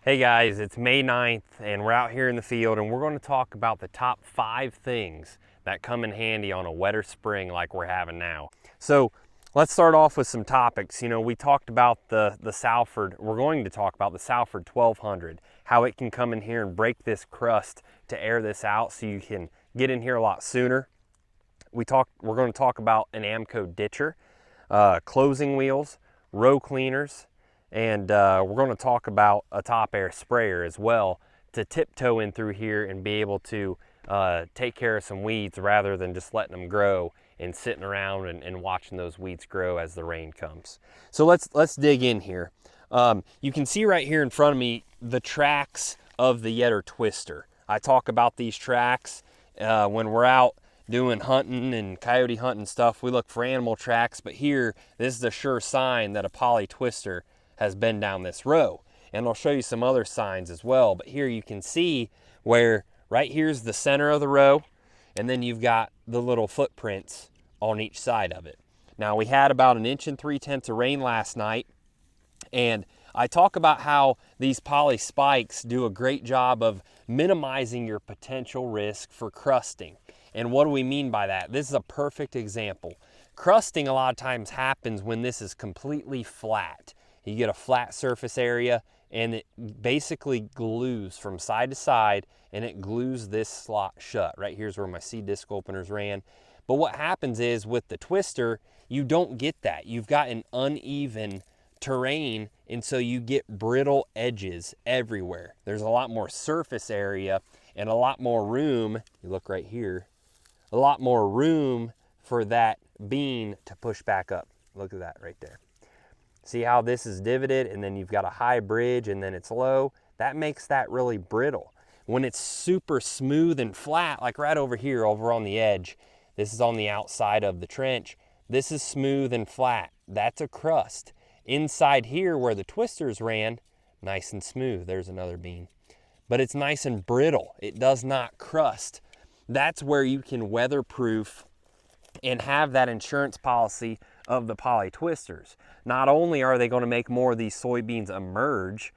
Hey guys, it's May 9th and we're out here in the field and we're going to talk about the top 5 things that come in handy on a wetter spring like we're having now. So let's start off with some topics. You know, we talked about the Salford. We're going to talk about the Salford 1200, how it can come in here and break this crust to air this out so you can get in here a lot sooner. We're going to talk about an Amco ditcher, closing wheels, row cleaners, and we're going to talk about a top air sprayer as well to tiptoe in through here and be able to take care of some weeds rather than just letting them grow and sitting around and watching those weeds grow as the rain comes. So let's dig in here. You can see right here in front of me the tracks of the Yetter Twister. I talk about these tracks when we're out doing hunting and coyote hunting stuff. We look for animal tracks, but here, this is a sure sign that a poly twister has been down this row. And I'll show you some other signs as well. But here you can see where right here's the center of the row, and then you've got the little footprints on each side of it. Now we had about 1 3/10 inches of rain last night, and I talk about how these poly spikes do a great job of minimizing your potential risk for crusting. And what do we mean by that? This is a perfect example. Crusting a lot of times happens when this is completely flat. You get a flat surface area and it basically glues from side to side, and it glues this slot shut. Right here's where my seed disc openers ran. But what happens is with the twister, you don't get that. You've got an uneven terrain, and so you get brittle edges everywhere. There's a lot more surface area and a lot more room. You look right here, a lot more room for that bean to push back up. Look at that right there. See how this is divoted, and then you've got a high bridge and then it's low? That makes that really brittle. When it's super smooth and flat, like right over here, over on the edge, this is on the outside of the trench, this is smooth and flat. That's a crust. Inside here where the twisters ran, nice and smooth. There's another bean. But it's nice and brittle. It does not crust. That's where you can weatherproof and have that insurance policy of the poly twisters. Not only are they going to make more of these soybeans emerge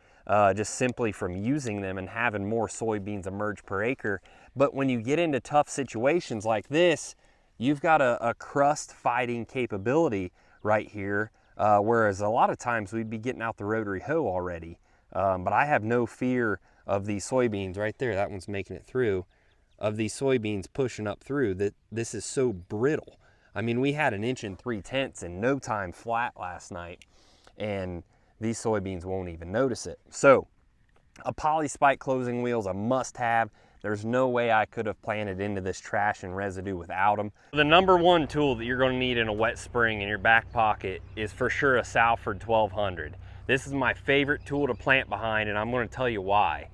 just simply from using them and having more soybeans emerge per acre, but when you get into tough situations like this, you've got a crust fighting capability right here, whereas a lot of times we'd be getting out the rotary hoe already. But I have no fear of these soybeans right there. That one's making it through. Of these soybeans pushing up through, that this is so brittle. I mean, we had 1 3/10 inches in no time flat last night, and these soybeans won't even notice it. So a poly spike closing wheel is a must have. There's no way I could have planted into this trash and residue without them. The number one tool that you're going to need in a wet spring in your back pocket is for sure a Salford 1200. This is my favorite tool to plant behind, and I'm going to tell you why.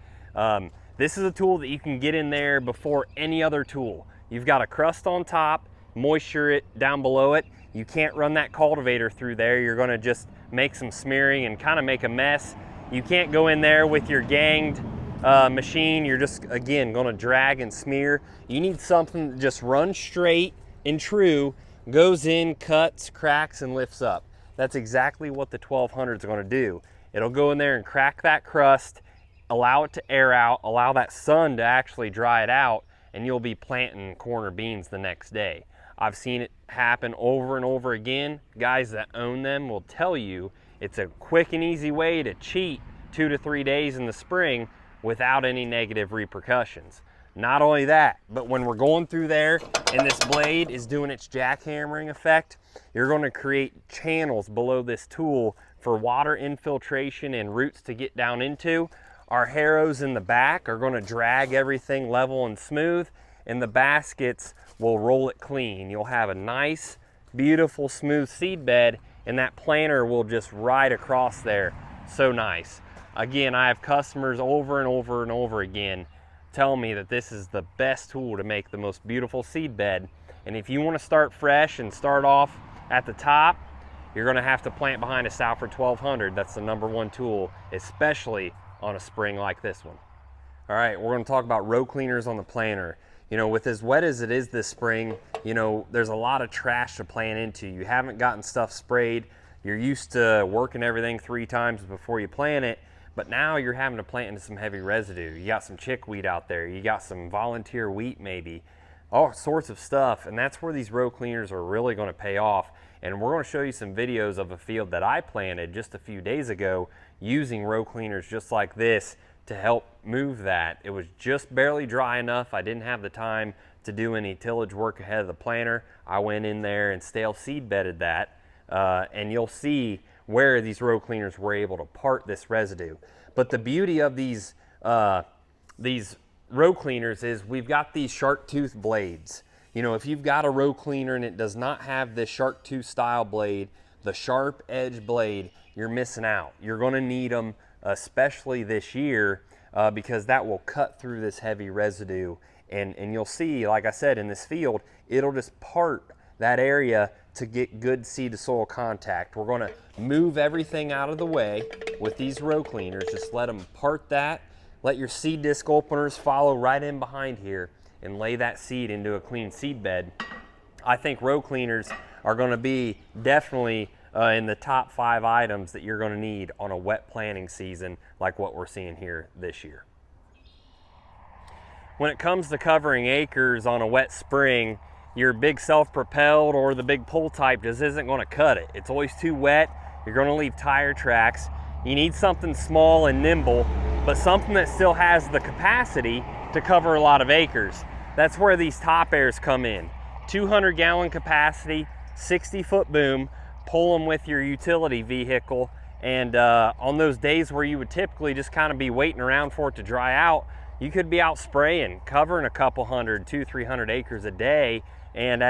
This is a tool that you can get in there before any other tool. You've got a crust on top, moisture it down below it. You can't run that cultivator through there. You're gonna just make some smearing and kind of make a mess. You can't go in there with your ganged machine. You're just, again, gonna drag and smear. You need something that just runs straight and true, goes in, cuts, cracks, and lifts up. That's exactly what the 1200 is gonna do. It'll go in there and crack that crust, allow it to air out, allow that sun to actually dry it out, and you'll be planting corn or beans the next day. I've seen it happen over and over again. Guys that own them will tell you it's a quick and easy way to cheat 2 to 3 days in the spring without any negative repercussions. Not only that, but when we're going through there and this blade is doing its jackhammering effect, you're going to create channels below this tool for water infiltration and roots to get down into. Our harrows in the back are going to drag everything level and smooth, and the baskets will roll it clean. You'll have a nice, beautiful, smooth seed bed, and that planter will just ride across there. So nice. Again, I have customers over and over and over again tell me that this is the best tool to make the most beautiful seed bed. And if you want to start fresh and start off at the top, you're going to have to plant behind a Salford 1200. That's the number one tool, especially on a spring like this one. All right, we're going to talk about row cleaners on the planter. You know, with as wet as it is this spring, you know, there's a lot of trash to plant into. You haven't gotten stuff sprayed. You're used to working everything 3 times before you plant it, But now you're having to plant into some heavy residue. You got some chickweed out there, you got some volunteer wheat maybe, all sorts of stuff, and that's where these row cleaners are really going to pay off. And we're going to show you some videos of a field that I planted just a few days ago using row cleaners just like this to help move that. It was just barely dry enough. I didn't have the time to do any tillage work ahead of the planter. I went in there and stale seed bedded that, and you'll see where these row cleaners were able to part this residue. But the beauty of these row cleaners is we've got these shark tooth blades. You know, if you've got a row cleaner and it does not have this shark tooth style blade, the sharp edge blade, you're missing out. You're going to need them, especially this year, because that will cut through this heavy residue. And you'll see, like I said, in this field, it'll just part that area to get good seed to soil contact. We're going to move everything out of the way with these row cleaners. Just let them part that. Let your seed disc openers follow right in behind here and lay that seed into a clean seed bed. I think row cleaners are going to be definitely in the top 5 items that you're going to need on a wet planting season like what we're seeing here this year. When it comes to covering acres on a wet spring, your big self-propelled or the big pull type just isn't going to cut it. It's always too wet. You're going to leave tire tracks. You need something small and nimble, but something that still has the capacity to cover a lot of acres. That's where these top airs come in. 200-gallon capacity, 60-foot boom. Pull them with your utility vehicle, and on those days where you would typically just kind of be waiting around for it to dry out, you could be out spraying, covering a couple hundred, 200-300 acres a day, and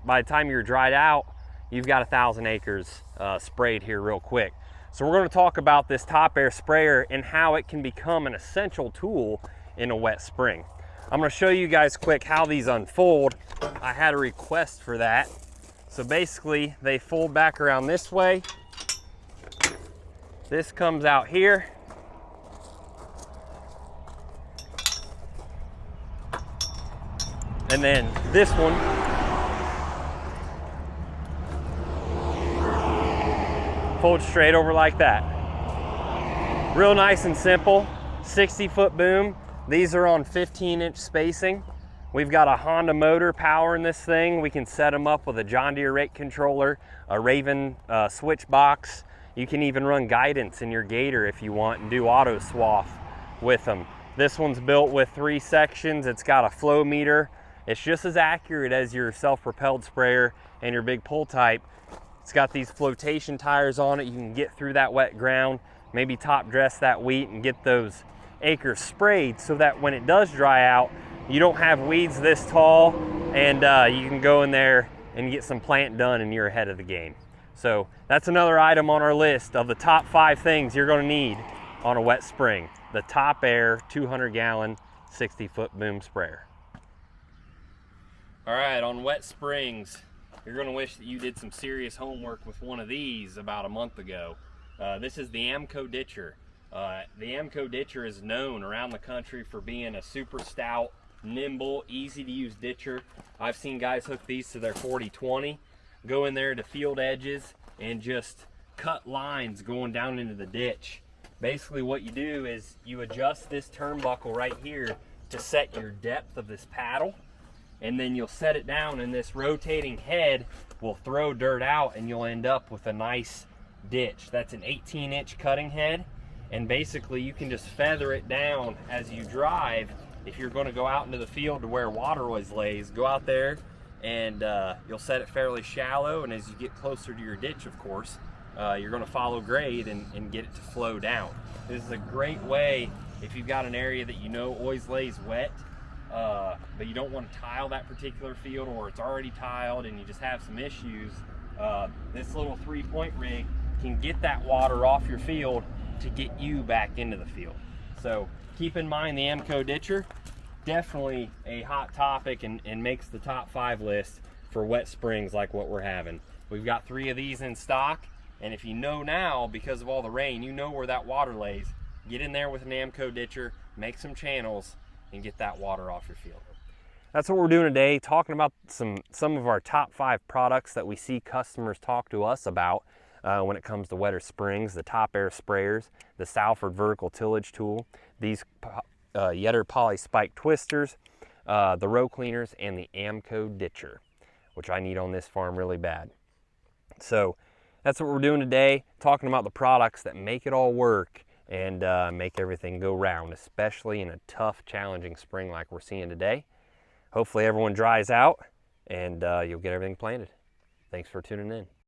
by the time you're dried out, you've got 1,000 acres sprayed here real quick. So we're going to talk about this top air sprayer and how it can become an essential tool in a wet spring. I'm going to show you guys quick how these unfold. I had a request for that. So basically they fold back around this way. This comes out here. And then this one folds straight over like that. Real nice and simple. 60-foot boom. These are on 15-inch spacing. We've got a Honda motor powering this thing. We can set them up with a John Deere rate controller, a Raven switch box. You can even run guidance in your Gator if you want and do auto swath with them. This one's built with 3 sections. It's got a flow meter. It's just as accurate as your self-propelled sprayer and your big pull type. It's got these flotation tires on it. You can get through that wet ground, maybe top dress that wheat and get those acres sprayed so that when it does dry out, you don't have weeds this tall, and you can go in there and get some plant done and you're ahead of the game. So that's another item on our list of the top 5 things you're going to need on a wet spring. The Top Air 200-gallon 60-foot boom sprayer. All right, on wet springs, you're going to wish that you did some serious homework with one of these about a month ago. This is the Amco ditcher. The Amco ditcher is known around the country for being a super stout, nimble, easy to use ditcher. I've seen guys hook these to their 40-20, go in there to field edges and just cut lines going down into the ditch. Basically what you do is you adjust this turnbuckle right here to set your depth of this paddle, and then you'll set it down and this rotating head will throw dirt out and you'll end up with a nice ditch. That's an 18-inch cutting head, and basically you can just feather it down as you drive. If you're going to go out into the field to where water always lays, go out there and you'll set it fairly shallow, and as you get closer to your ditch, of course, you're going to follow grade and get it to flow down. This is a great way if you've got an area that you know always lays wet, but you don't want to tile that particular field, or it's already tiled and you just have some issues. This little 3-point rig can get that water off your field to get you back into the field. So keep in mind the Amco ditcher, definitely a hot topic and makes the top 5 list for wet springs like what we're having. We've got 3 of these in stock, and if you know now, because of all the rain, you know where that water lays. Get in there with an Amco ditcher, make some channels, and get that water off your field. That's what we're doing today, talking about some of our top 5 products that we see customers talk to us about. when it comes to wetter springs: the Top Air sprayers, the Salford vertical tillage tool, these Yetter poly spike twisters, the row cleaners, and the Amco ditcher, which I need on this farm really bad. So that's what we're doing today, talking about the products that make it all work and make everything go round, especially in a tough, challenging spring like we're seeing today. Hopefully everyone dries out and you'll get everything planted. Thanks for tuning in.